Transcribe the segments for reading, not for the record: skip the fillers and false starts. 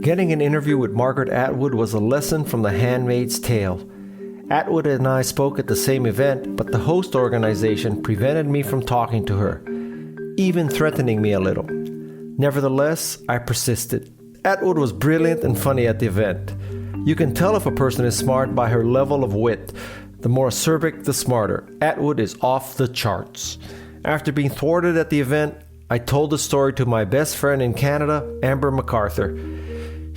Getting an interview with Margaret Atwood was a lesson from The Handmaid's Tale. Atwood and I spoke at the same event, but the host organization prevented me from talking to her, even threatening me a little. Nevertheless, I persisted. Atwood was brilliant and funny at the event. You can tell if a person is smart by her level of wit. The more acerbic, the smarter. Atwood is off the charts. After being thwarted at the event, I told the story to my best friend in Canada, Amber MacArthur.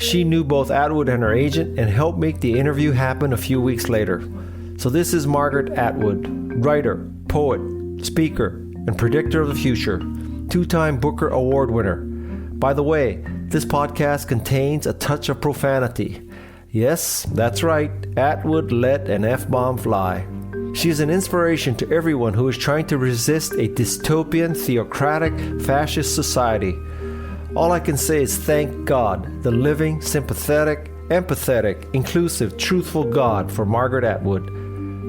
She knew both Atwood and her agent and helped make the interview happen a few weeks later. So this is Margaret Atwood, writer, poet, speaker, and predictor of the future, two-time Booker Award winner. By the way, this podcast contains a touch of profanity. Yes, that's right, Atwood let an F-bomb fly. She is an inspiration to everyone who is trying to resist a dystopian, theocratic, fascist society. All I can say is thank God, the living, sympathetic, empathetic, inclusive, truthful God for Margaret Atwood.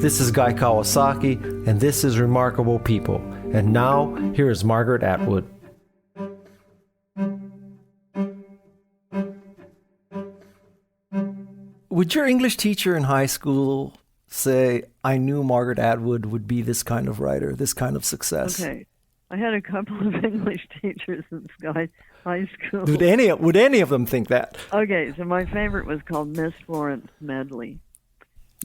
This is Guy Kawasaki, and this is Remarkable People. And now, here is Margaret Atwood. Would your English teacher in high school say, I knew Margaret Atwood would be this kind of writer, this kind of success? Okay. I had a couple of English teachers in high school. Would any of them think that? Okay, so my favorite was called Miss Florence Smedley.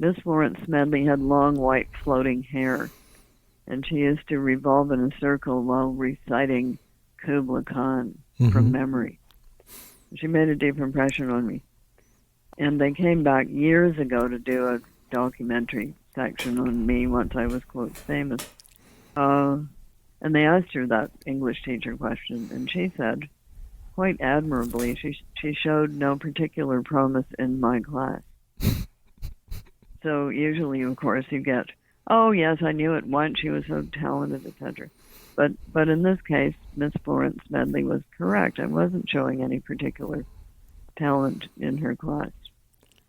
Miss Florence Smedley had long white floating hair, and she used to revolve in a circle while reciting Kubla Khan from memory. She made a deep impression on me. And they came back years ago to do a documentary section on me once I was, quote, famous. And they asked her that English teacher question, and she said, quite admirably, she showed no particular promise in my class. So usually, of course, you get, oh, yes, I knew it once, she was so talented, etc. But in this case, Miss Florence Smedley was correct. I wasn't showing any particular talent in her class.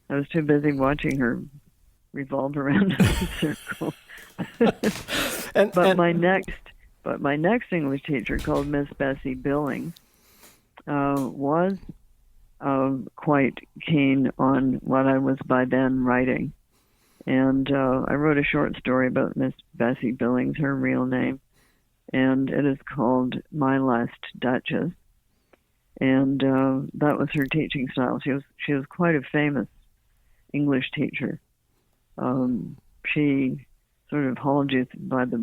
I was too busy watching her revolve around in a circle. But my next English teacher, called Miss Bessie Billings, was quite keen on what I was by then writing. And I wrote a short story about Miss Bessie Billings, her real name, and it is called My Last Duchess. And that was her teaching style. She was quite a famous English teacher. She sort of hauled you by the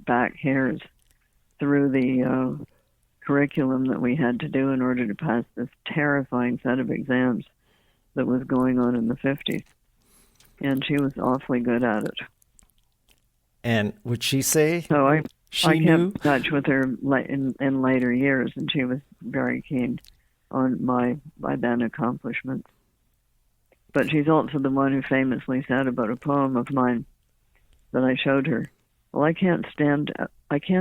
back hairs through the curriculum that we had to do in order to pass this terrifying set of exams that was going on in the 50s. And she was awfully good at it. And would she say so I knew? kept in touch with her in later years, and she was very keen on my by then accomplishments. But she's also the one who famously said about a poem of mine that I showed her, well, I can't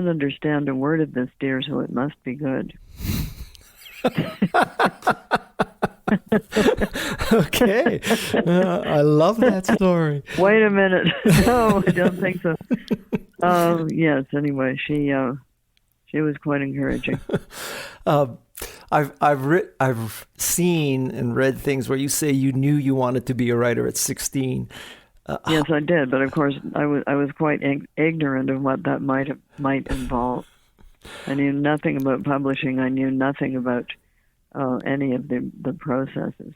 understand a word of this, dear, so it must be good. Okay. I love that story. Wait a minute. No, I don't think so. Yes, anyway, she was quite encouraging. I've seen and read things where you say you knew you wanted to be a writer at 16. Yes, I did, but of course I was quite ignorant of what that might involve. I knew nothing about publishing. I knew nothing about any of the processes,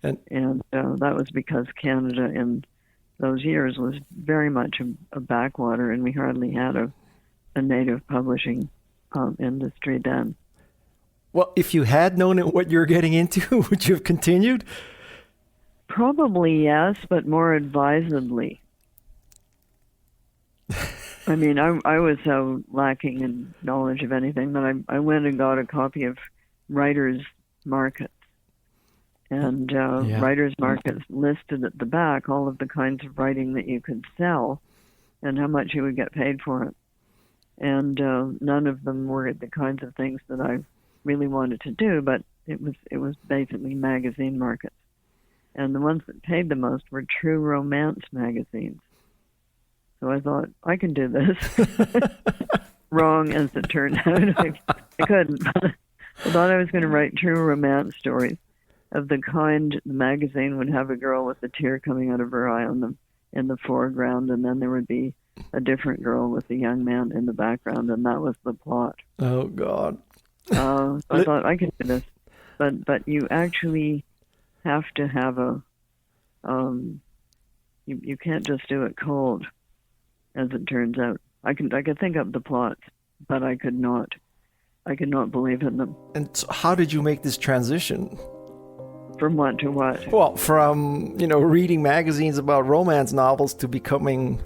and that was because Canada in those years was very much a backwater, and we hardly had a native publishing industry then. Well, if you had known what you were getting into, would you have continued? Probably yes, but more advisedly. I mean, I was so lacking in knowledge of anything that I went and got a copy of Writers' Markets. And Writers' Markets listed at the back all of the kinds of writing that you could sell and how much you would get paid for it. And none of them were the kinds of things that I really wanted to do, but it was basically magazine markets. And the ones that paid the most were true romance magazines. So I thought, I can do this. Wrong, as it turned out. I couldn't. I thought I was going to write true romance stories. of the kind the magazine would have a girl with a tear coming out of her eye in the foreground, and then there would be a different girl with a young man in the background, and that was the plot. Oh, God. I thought I could do this, but you actually have to have you can't just do it cold, as it turns out. I could think up the plots, but I could not believe in them. And so how did you make this transition? From what to what? Well, from, reading magazines about romance novels to becoming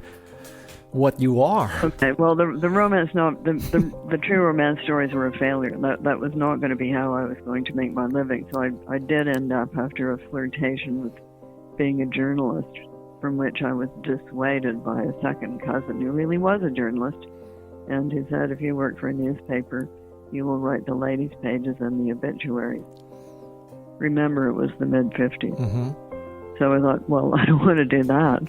what you are. Okay, well, the romance the true romance stories were a failure. That was not going to be how I was going to make my living. So I did end up, after a flirtation with being a journalist, from which I was dissuaded by a second cousin who really was a journalist, and who said, if you work for a newspaper, you will write the ladies' pages and the obituaries. Remember, it was the mid-'50s. Mm-hmm. So I thought, well, I don't want to do that.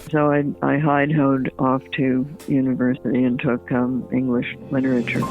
So I hide-hoed off to university and took English literature.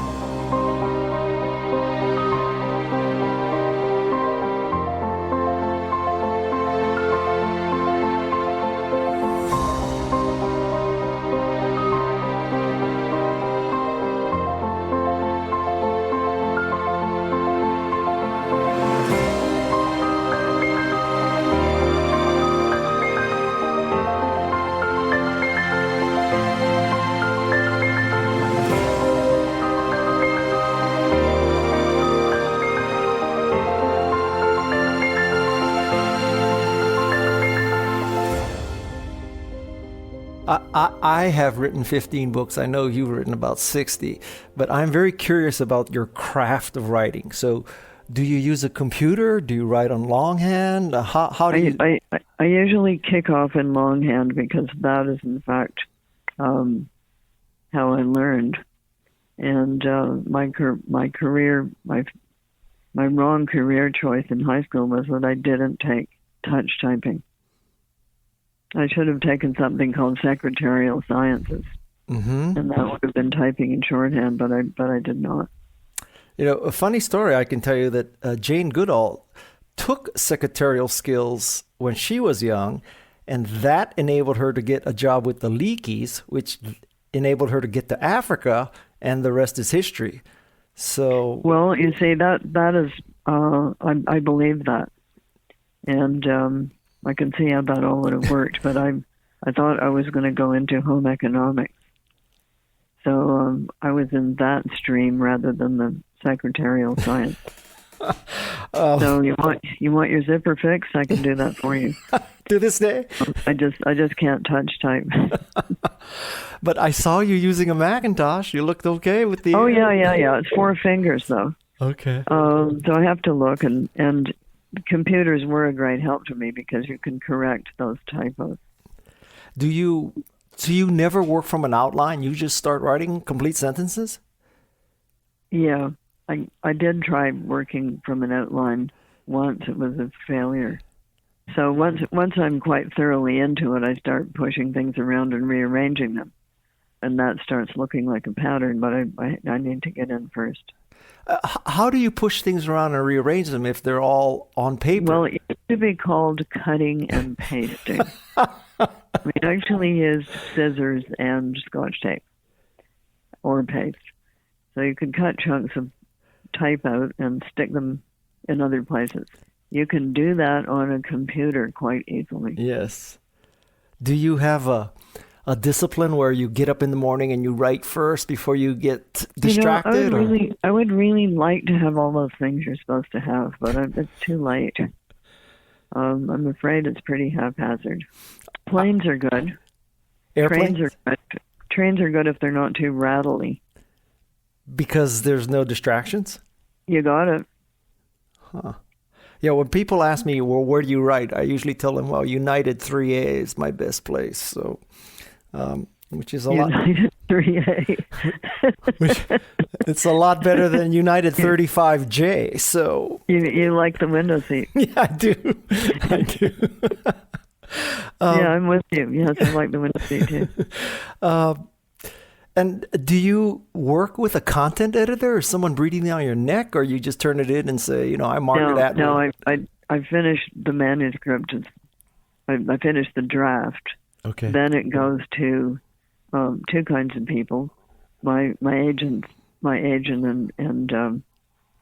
I have written 15 books. I know you've written about 60, but I'm very curious about your craft of writing. So do you use a computer? Do you write on longhand? How do you... I usually kick off in longhand because that is, in fact, how I learned. And my wrong career choice in high school was that I didn't take touch typing. I should have taken something called secretarial sciences, mm-hmm. and that would have been typing in shorthand, but I did not. A funny story I can tell you that Jane Goodall took secretarial skills when she was young, and that enabled her to get a job with the Leakeys, which enabled her to get to Africa, and the rest is history. So, well, you see, that is I believe that, and I can see how that all would have worked, but I thought I was going to go into home economics. So I was in that stream rather than the secretarial science. So you want your zipper fixed? I can do that for you. To this day? I just can't touch type. But I saw you using a Macintosh. You looked okay with the... Oh, yeah. It's 4 fingers, though. Okay. So I have to look, and computers were a great help to me because you can correct those typos. Do you never work from an outline? You just start writing complete sentences? Yeah, I did try working from an outline once. It was a failure. So once I'm quite thoroughly into it, I start pushing things around and rearranging them, and that starts looking like a pattern. But I need to get in first. How do you push things around and rearrange them if they're all on paper? Well, it used to be called cutting and pasting. We actually used scissors and Scotch tape or paste. So you could cut chunks of type out and stick them in other places. You can do that on a computer quite easily. Yes. Do you have a discipline where you get up in the morning and you write first before you get distracted? I would really like to have all those things you're supposed to have, but it's too late. I'm afraid it's pretty haphazard. Planes are good. Airplanes? Trains are good. Trains are good if they're not too rattly. Because there's no distractions? You got it. Huh. Yeah, when people ask me, well, where do you write? I usually tell them, well, United 3A is my best place. So, which is a lot. United 3A. It's a lot better than United 35J. So you like the window seat? Yeah, I do. Yeah, I'm with you. Yes, I like the window seat too. And do you work with a content editor or someone breathing down your neck, or you just turn it in and say, I'm Margaret Atwood? No, I finished the manuscript. I finished the draft. Okay. Then it goes to two kinds of people: my agent and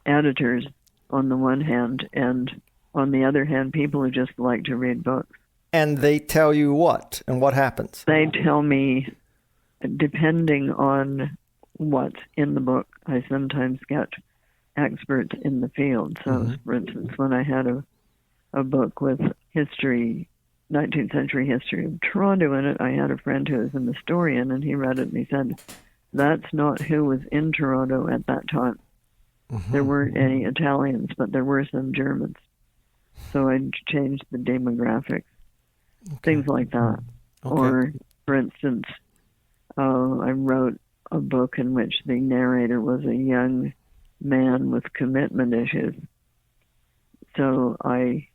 editors on the one hand, and on the other hand, people who just like to read books. And they tell you what, and what happens? They tell me, depending on what's in the book, I sometimes get experts in the field. So, for instance, when I had a book with 19th century history of Toronto in it, I had a friend who was an historian, and he read it and he said, that's not who was in Toronto at that time. There weren't any Italians, but there were some Germans. So I changed the demographics, things like that. Or, for instance, I wrote a book in which the narrator was a young man with commitment issues. So I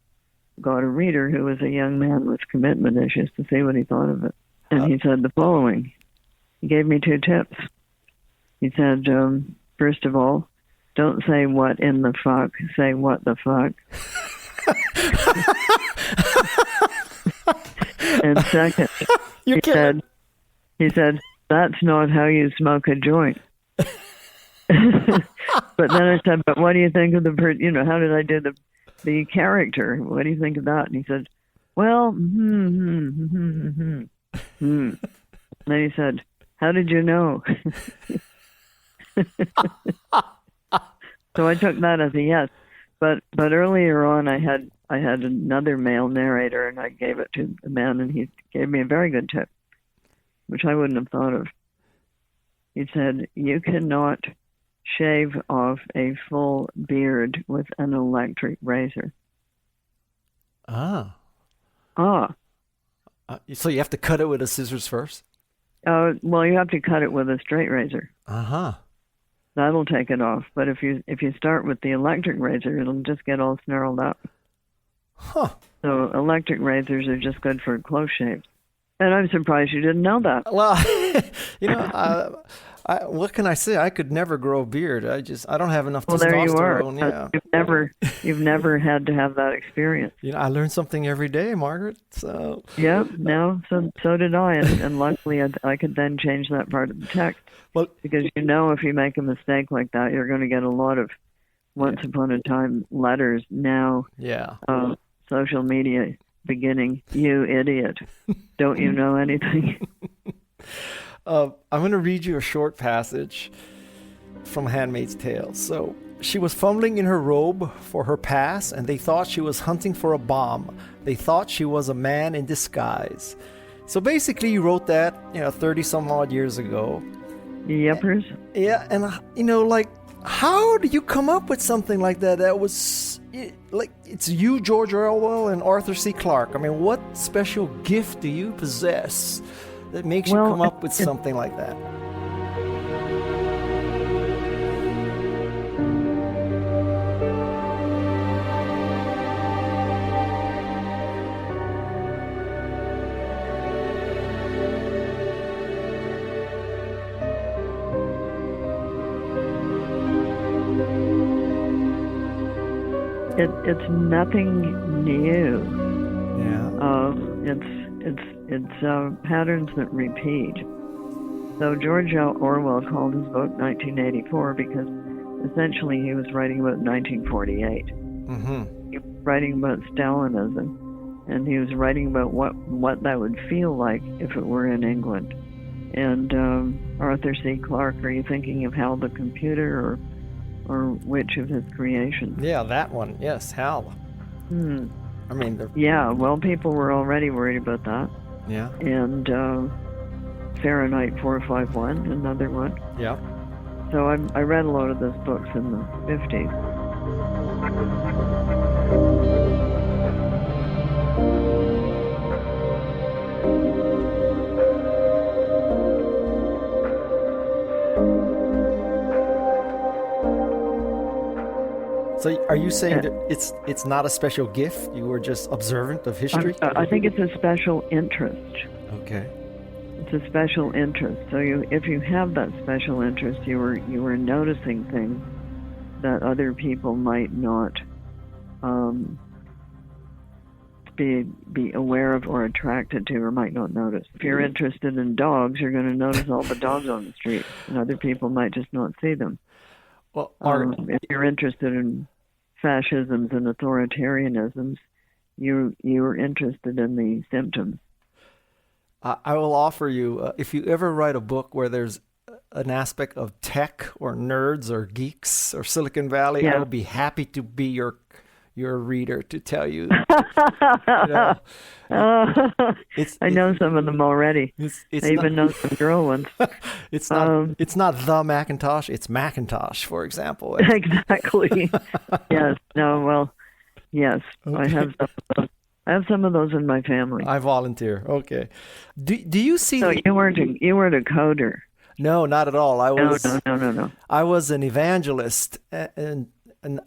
got a reader who was a young man with commitment issues to see what he thought of it. And he said the following. He gave me 2 tips. He said, first of all, don't say what in the fuck, say what the fuck. And second, he said, that's not how you smoke a joint. But then I said, but what do you think of how did I do the character? What do you think of that? And he said, well, And then he said, how did you know? So I took that as a yes. But earlier on, I had another male narrator, and I gave it to the man, and he gave me a very good tip, which I wouldn't have thought of. He said, you cannot shave off a full beard with an electric razor. So you have to cut it with the scissors first? Well, you have to cut it with a straight razor. That'll take it off. But if you start with the electric razor, it'll just get all snarled up. So electric razors are just good for close shaves. And I'm surprised you didn't know that. Well, what can I say? I could never grow a beard. I don't have enough testosterone. Well, there you are. Yeah. You've never had to have that experience. I learn something every day, Margaret. So yeah, so did I, and luckily I could then change that part of the text. Well, because if you make a mistake like that, you're going to get a lot of once upon a time letters. Now, social media beginning, you idiot, don't you know anything? I'm going to read you a short passage from Handmaid's Tale. So, she was fumbling in her robe for her pass, and they thought she was hunting for a bomb. They thought she was a man in disguise. So basically, you wrote that, 30 some odd years ago. Yepers. Yeah, and how do you come up with something like that? That was it's you, George Orwell, and Arthur C. Clarke. I mean, what special gift do you possess that makes you come up with something like that? It's nothing new. Yeah. It's patterns that repeat. So George Orwell called his book 1984 because essentially he was writing about 1948. He was writing about Stalinism, and he was writing about what that would feel like if it were in England. And Arthur C. Clarke, are you thinking of Hal the Computer or which of his creations? Yeah, that one. Yes, Hal. I mean, well, people were already worried about that. Yeah. And Fahrenheit 451, another one. Yeah. So I read a lot of those books in the 50s. So are you saying that it's not a special gift? You were just observant of history? I think it's a special interest. Okay. It's a special interest. So if you have that special interest, you were noticing things that other people might not be aware of or attracted to or might not notice. If you're interested in dogs, you're going to notice all the dogs on the street, and other people might just not see them. Well, if you're interested in fascisms and authoritarianisms, you're interested in the symptoms. I will offer you, if you ever write a book where there's an aspect of tech or nerds or geeks or Silicon Valley, I will be happy to be your reader to tell you. I know some of them already. I even know some girl ones. It's not the Macintosh. It's Macintosh, for example. Exactly. Yes. No. Well. Yes. Okay. I have some of those in my family. I volunteer. Okay. Do you see? So you weren't a coder. No, not at all. No. I was an evangelist and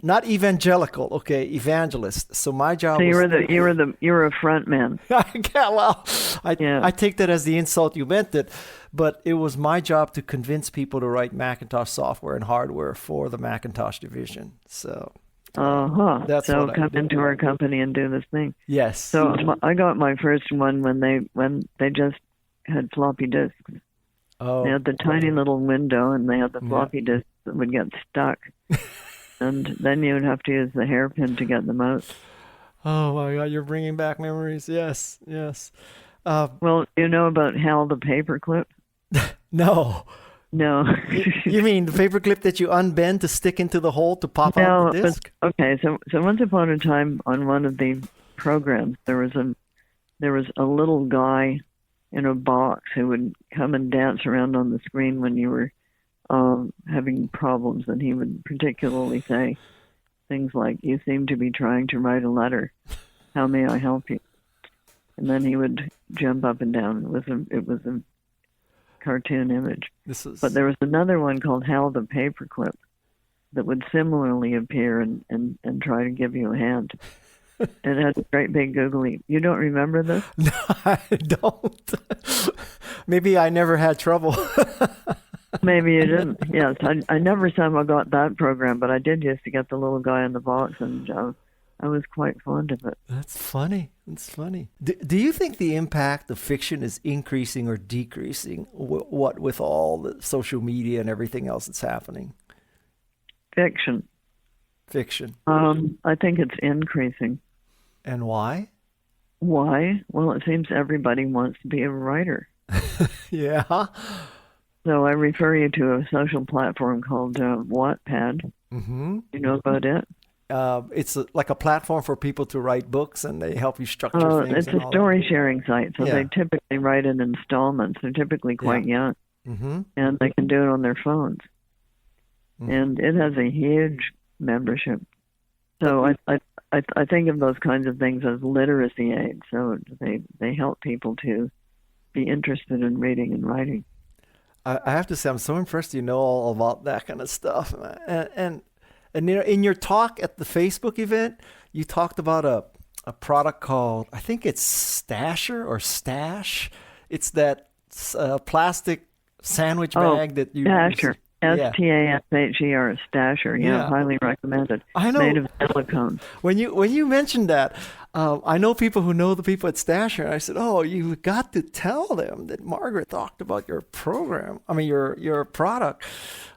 not evangelical. Okay, evangelist. So my job. So you were a front man. I take that as the insult you meant it, but it was my job to convince people to write Macintosh software and hardware for the Macintosh division. So. That's so come into our company and do this thing. Yes. So I got my first one when they just had floppy disks. Oh. They had the tiny little window, and they had the floppy disks that would get stuck, and then you would have to use the hairpin to get them out. Oh my God! You're bringing back memories. Yes. Well, you know about Hal the paperclip? No. No. You mean the paperclip that you unbend to stick into the hole to pop out the disc? Okay, so once upon a time on one of the programs, there was a little guy in a box who would come and dance around on the screen when you were having problems, and he would particularly say things like, "You seem to be trying to write a letter. How may I help you?" And then he would jump up and down. It was a cartoon image. But there was another one called Hal the Paperclip that would similarly appear and try to give you a hand. And it had a great big googly. You don't remember this? No, I don't. Maybe I never had trouble. Maybe you didn't. Yes, I never somehow got that program, but I did used to get the little guy in the box, and I was quite fond of it. That's funny. Do you think the impact of fiction is increasing or decreasing? What with all the social media and everything else that's happening? Fiction. I think it's increasing. And why? Why? Well, it seems everybody wants to be a writer. Yeah. So I refer you to a social platform called Wattpad. Mm-hmm. You know about it? It's like a platform for people to write books, and they help you structure things. It's a story sharing site, so they typically write in installments. They're typically quite young, and they can do it on their phones. And it has a huge membership. So I think of those kinds of things as literacy aids. So they help people to be interested in reading and writing. I have to say, I'm so impressed you know all about that kind of stuff, and in your talk at the Facebook event, you talked about a product called, I think it's Stasher or Stash. It's that plastic sandwich bag that you Stasher. Stasher, Stasher. Yeah, highly recommended. I know. Made of silicone. When you mentioned that, I know people who know the people at Stasher, and I said, "Oh, you got to tell them that Margaret talked about your program. I mean, your product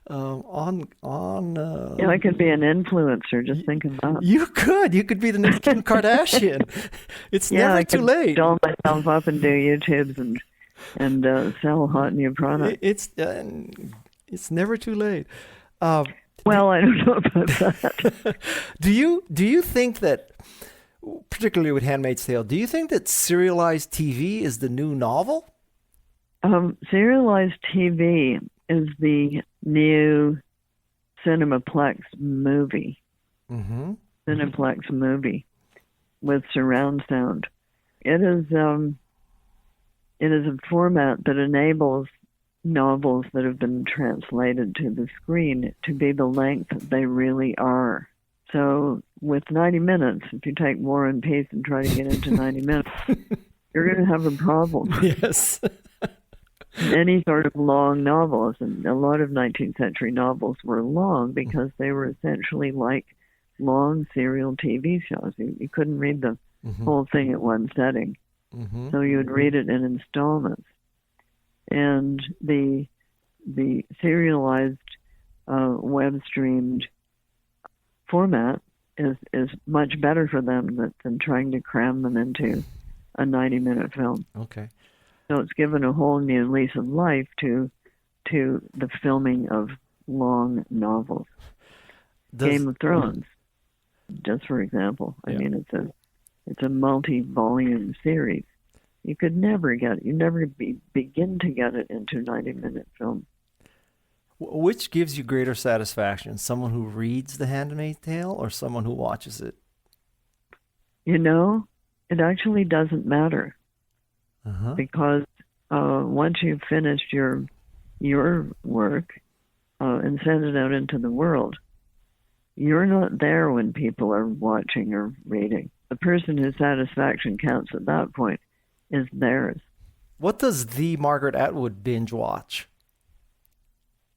on." I could be an influencer. Just think about it. You could be the next Kim Kardashian. It's never too late. Doll myself up and do YouTubes and sell hot new products. It's never too late. Well, I don't know about that. Do you think that, particularly with Handmaid's Tale, do you think that serialized TV is the new novel? Serialized TV is the new Cinemaplex movie. Mm-hmm. Cineplex movie with surround sound. It is a format that enables novels that have been translated to the screen to be the length they really are. So with 90 minutes, if you take War and Peace and try to get into 90 minutes, you're going to have a problem. Yes. Any sort of long novels, and a lot of 19th century novels were long because they were essentially like long serial TV shows. You couldn't read the whole thing at one setting. Mm-hmm. So you would read it in installments. And the serialized web-streamed format is much better for them than trying to cram them into a 90-minute film. Okay. So it's given a whole new lease of life to the filming of long novels. Game of Thrones, just for example. I mean, it's a multi-volume series. You could never begin to get it into 90-minute film. Which gives you greater satisfaction? Someone who reads The Handmaid's Tale or someone who watches it? It actually doesn't matter. Uh-huh. Because once you've finished your work and send it out into the world, you're not there when people are watching or reading. The person whose satisfaction counts at that point is theirs. What does the Margaret Atwood binge watch?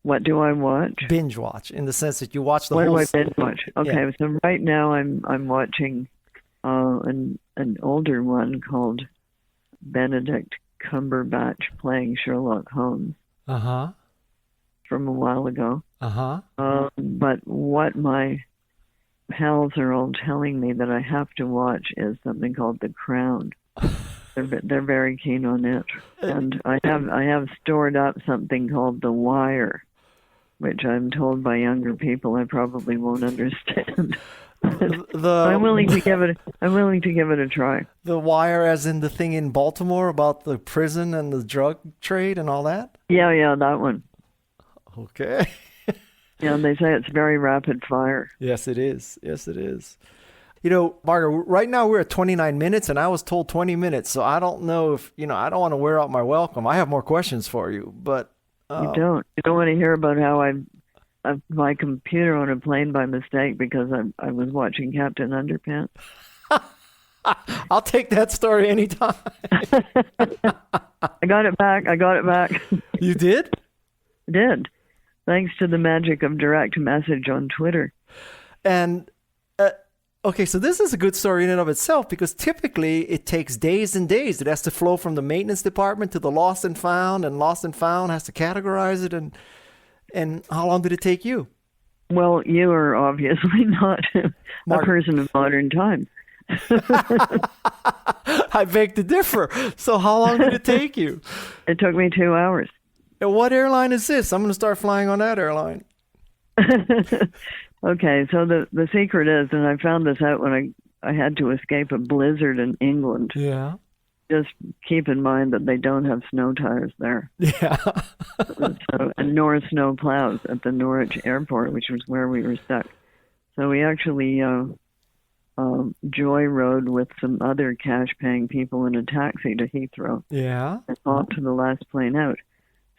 What do I watch? Binge watch, in the sense that you watch the what whole... What do I binge watch? Okay, so right now I'm watching an older one called Benedict Cumberbatch playing Sherlock Holmes. Uh-huh. From a while ago. Uh-huh. But what my pals are all telling me that I have to watch is something called The Crown. They're very keen on it, and I have stored up something called The Wire, which I'm told by younger people I probably won't understand. I'm willing to give it a try. The Wire, as in the thing in Baltimore about the prison and the drug trade and all that? Yeah, that one. Okay. Yeah, and they say it's very rapid fire. Yes, it is. Yes, it is. Margaret, right now we're at 29 minutes, and I was told 20 minutes, so I don't know if, I don't want to wear out my welcome. I have more questions for you, but... You don't want to hear about how I my computer on a plane by mistake because I was watching Captain Underpants. I'll take that story anytime. I got it back. You did? I did. Thanks to the magic of direct message on Twitter. And, okay, so this is a good story in and of itself because typically it takes days and days. It has to flow from the maintenance department to the Lost and Found, and Lost and Found has to categorize it. And how long did it take you? Well, you are obviously not a person of modern times. I beg to differ. So how long did it take you? It took me 2 hours. And what airline is this? I'm going to start flying on that airline. Okay, so the secret is, and I found this out when I had to escape a blizzard in England. Yeah. Just keep in mind that they don't have snow tires there. Yeah. And nor snow plows at the Norwich airport, which was where we were stuck. So we actually joyrode with some other cash-paying people in a taxi to Heathrow. Yeah. And off to the last plane out.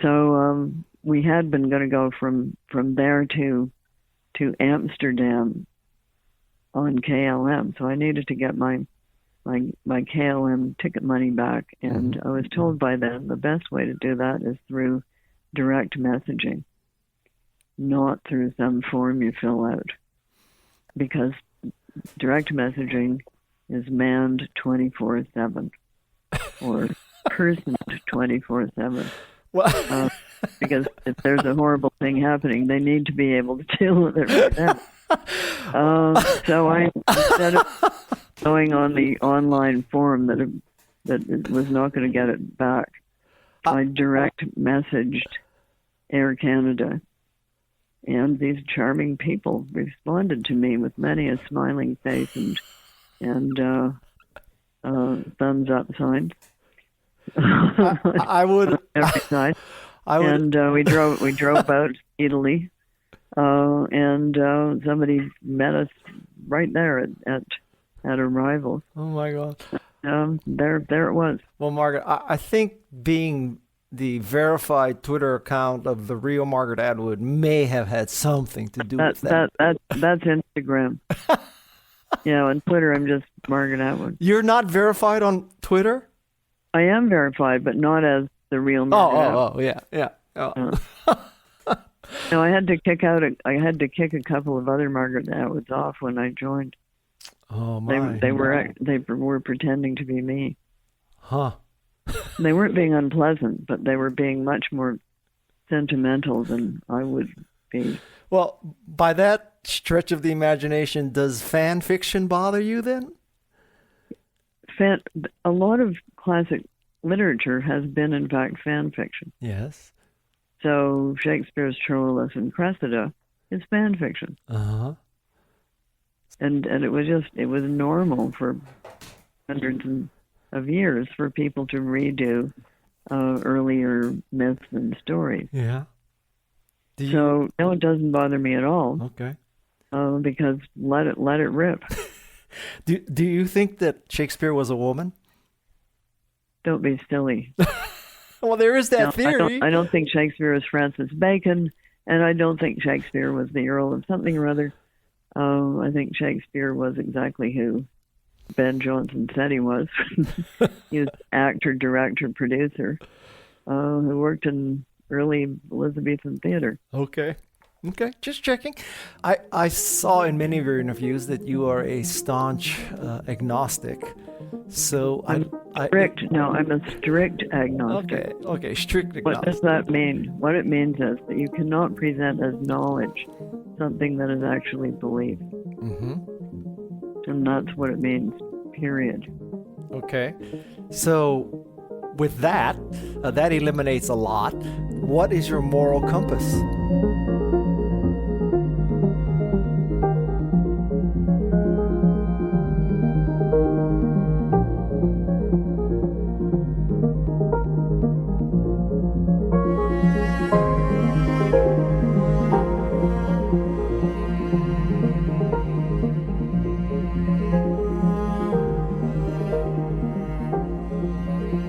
So we had been going to go from there to Amsterdam on KLM. So I needed to get my KLM ticket money back, and I was told by them the best way to do that is through direct messaging, not through some form you fill out, because direct messaging is manned 24/7 or personed 24/7. Well, because if there's a horrible thing happening, they need to be able to deal with it right now. So I, instead of going on the online forum that was not going to get it back, I direct messaged Air Canada, and these charming people responded to me with many a smiling face and thumbs up signs. I would. Every side. And we drove out Italy, and somebody met us right there at arrival. Oh my God! There it was. Well, Margaret, I think being the verified Twitter account of the real Margaret Atwood may have had something to do with that. That's Instagram. Yeah, on Twitter I'm just Margaret Atwood. You're not verified on Twitter? I am verified, but not as the real Margaret Atwood. Yeah. Oh. No, I had to kick a couple of other Margaret Atwoods off when I joined. Oh my! They were pretending to be me. Huh? They weren't being unpleasant, but they were being much more sentimental than I would be. Well, by that stretch of the imagination, does fan fiction bother you then? A lot of classic literature has been, in fact, fan fiction. Yes. So Shakespeare's Troilus and Cressida is fan fiction. Uh-huh. And it was normal for hundreds of years for people to redo earlier myths and stories. Yeah. So no, it doesn't bother me at all. Okay. Because let it rip. Do you think that Shakespeare was a woman? Don't be silly. Well, there is that theory. I don't think Shakespeare was Francis Bacon, and I don't think Shakespeare was the Earl of something or other. I think Shakespeare was exactly who Ben Jonson said he was. He was actor, director, producer, who worked in early Elizabethan theater. Okay, just checking. I saw in many of your interviews that you are a staunch agnostic. So I'm a strict agnostic. Okay, strict agnostic. What does that mean? What it means is that you cannot present as knowledge something that is actually belief. Mm-hmm. And that's what it means, period. Okay. So with that eliminates a lot. What is your moral compass?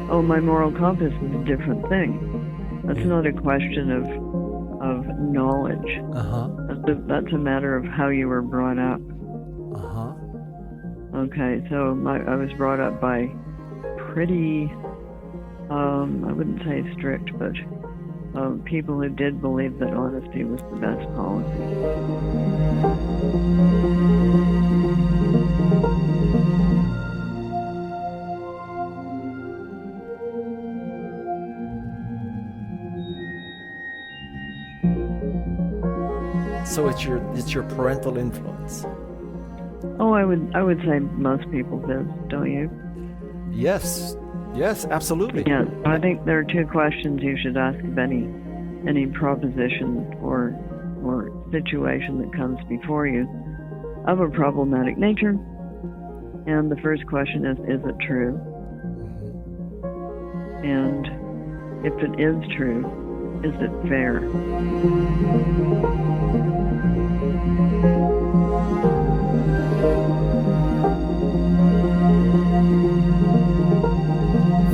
Oh, my moral compass is a different thing. That's not a question of knowledge. Uh-huh. That's a matter of how you were brought up. Uh-huh. Okay, so I was brought up by pretty, I wouldn't say strict, but people who did believe that honesty was the best policy. So it's your parental influence. Oh, I would say most people do, don't you? Yes, absolutely. Yeah, I think there are two questions you should ask of any proposition or situation that comes before you of a problematic nature. And the first question is it true? And if it is true, is it fair?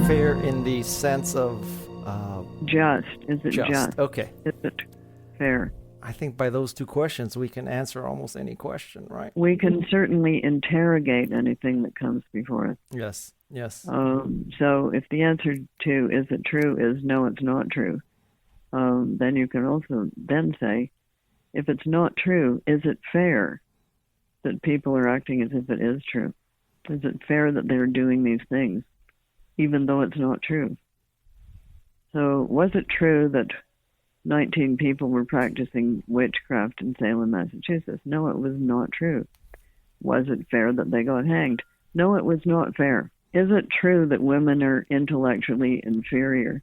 Fair in the sense of just. Is it just? Okay. Is it fair? I think by those two questions we can answer almost any question, right? We can certainly interrogate anything that comes before us. Yes. So if the answer to is it true is no, it's not true, then you can also then say, if it's not true, is it fair that people are acting as if it is true? Is it fair that they're doing these things, even though it's not true? So was it true that 19 people were practicing witchcraft in Salem, Massachusetts? No, it was not true. Was it fair that they got hanged? No, it was not fair. Is it true that women are intellectually inferior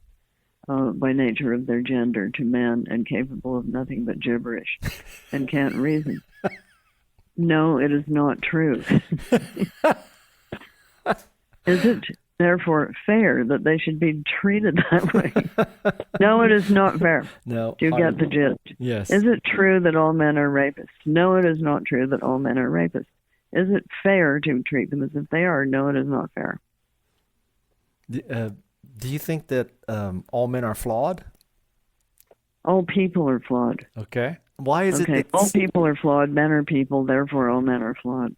by nature of their gender to men and capable of nothing but gibberish and can't reason? No, it is not true. Is it therefore fair that they should be treated that way? No, it is not fair. No. Do you get the gist? Yes. Is it true that all men are rapists? No, it is not true that all men are rapists. Is it fair to treat them as if they are? No, it is not fair. Do you think that all men are flawed? All people are flawed. Okay. Why is it that all people are flawed, men are people, therefore all men are flawed.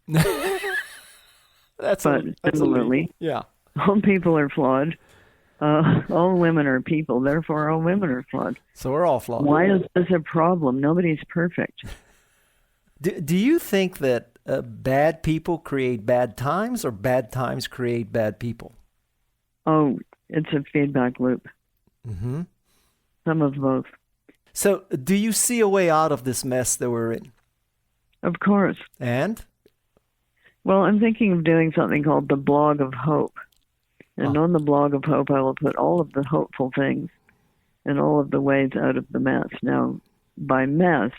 Similarly, yeah. All people are flawed. All women are people, therefore all women are flawed. So we're all flawed. Why is this a problem? Nobody's perfect. Do you think that bad people create bad times or bad times create bad people? Oh, it's a feedback loop. Mm-hmm. Some of both. So do you see a way out of this mess that we're in? Of course. And? Well, I'm thinking of doing something called the Blog of Hope. And on the Blog of Hope, I will put all of the hopeful things and all of the ways out of the mess. Now, by mess,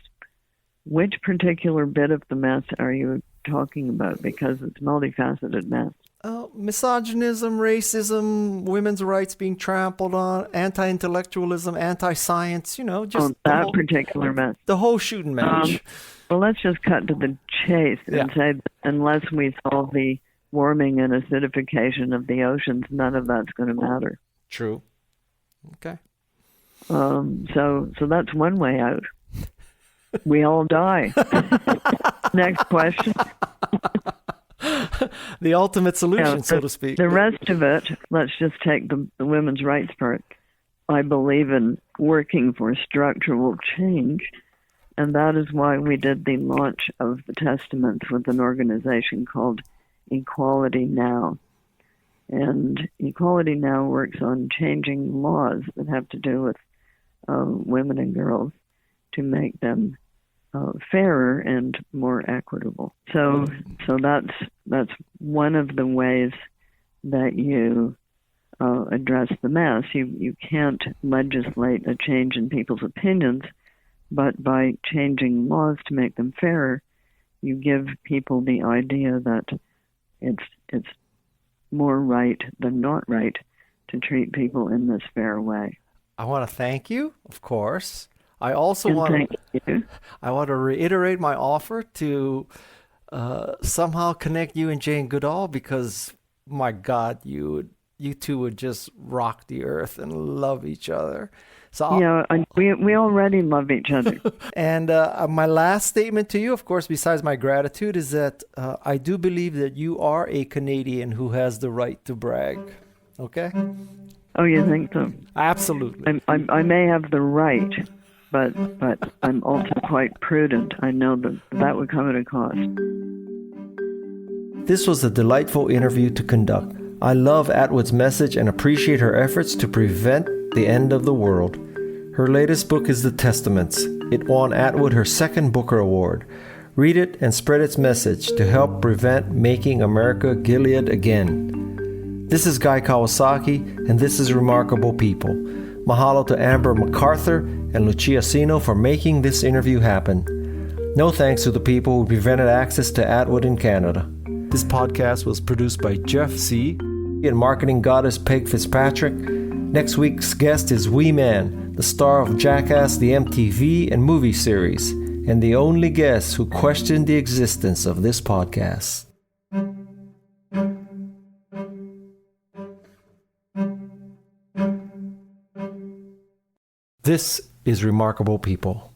which particular bit of the mess are you talking about? Because it's multifaceted mess. Misogynism, racism, women's rights being trampled on, anti-intellectualism, anti-science, just that particular mess. The whole shooting match. Well, let's just cut to the chase and say that unless we solve the warming and acidification of the oceans, none of that's going to matter. True. Okay. So that's one way out. We all die. Next question. The ultimate solution, so to speak. The rest of it, let's just take the women's rights part. I believe in working for structural change, and that is why we did the launch of the Testaments with an organization called Equality Now. And Equality Now works on changing laws that have to do with women and girls to make them fairer and more equitable. So that's one of the ways that you address the mess. You can't legislate a change in people's opinions, but by changing laws to make them fairer, you give people the idea that it's more right than not right to treat people in this fair way. I want to thank you, of course. I also want to reiterate my offer to somehow connect you and Jane Goodall, because, my God, you two would just rock the earth and love each other. So we already love each other. And my last statement to you, of course, besides my gratitude, is that I do believe that you are a Canadian who has the right to brag. Okay? Oh, you think so? Absolutely. I may have the right, but I'm also quite prudent. I know that would come at a cost. This was a delightful interview to conduct. I love Atwood's message and appreciate her efforts to prevent the end of the world. Her latest book is The Testaments. It won Atwood her second Booker Award. Read it and spread its message to help prevent making America Gilead again. This is Guy Kawasaki, and this is Remarkable People. Mahalo to Amber MacArthur and Lucia Sino for making this interview happen. No thanks to the people who prevented access to Atwood in Canada. This podcast was produced by Jeff C. and marketing goddess Peg Fitzpatrick. Next week's guest is Wee Man, the star of Jackass, the MTV and movie series, and the only guest who questioned the existence of this podcast. This is Remarkable People.